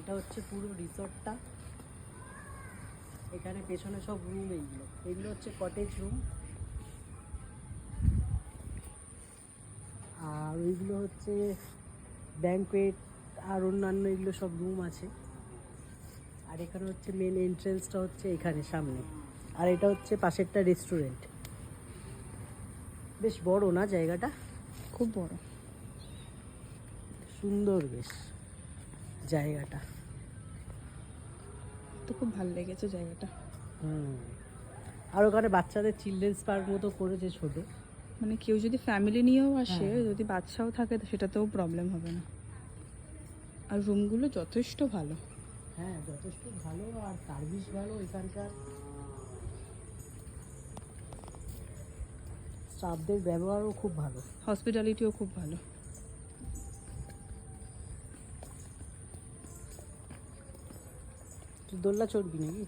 এটা হচ্ছে পুরো রিসর্টটা। এখানে পেছনে সব রুম, এইগুলো হচ্ছে কটেজ রুম, আর ওইগুলো হচ্ছে ব্যাঙ্কোয়েট আর অন্যান্য এগুলো সব রুম আছে। আর এখানে হচ্ছে মেন এন্ট্রেন্সটা হচ্ছে এখানে সামনে, আর এটা হচ্ছে পাশেরটা রেস্টুরেন্ট। বেশ বড় না জায়গাটা? খুব বড়, সুন্দর বেশ জায়গাটা। তো খুব ভালো লেগেছে জায়গাটা। আর ওখানে বাচ্চাদের চিলড্রেন্স পার্ক মতো করেছে ছোট, মানে কেউ যদি ফ্যামিলি নিয়েও আসে, হ্যাঁ। যদি বাচ্চাও থাকে তো সেটাতেও প্রবলেম হবে না। আর রুমগুলো যথেষ্ট ভালো। হ্যাঁ যথেষ্ট ভালো, আর সার্ভিস ভালো এখানকার। স্টাফদের ব্যবহারও খুব ভালো। হসপিটালিটিও খুব ভালো। তুই দোলনা চড়বি নাকি?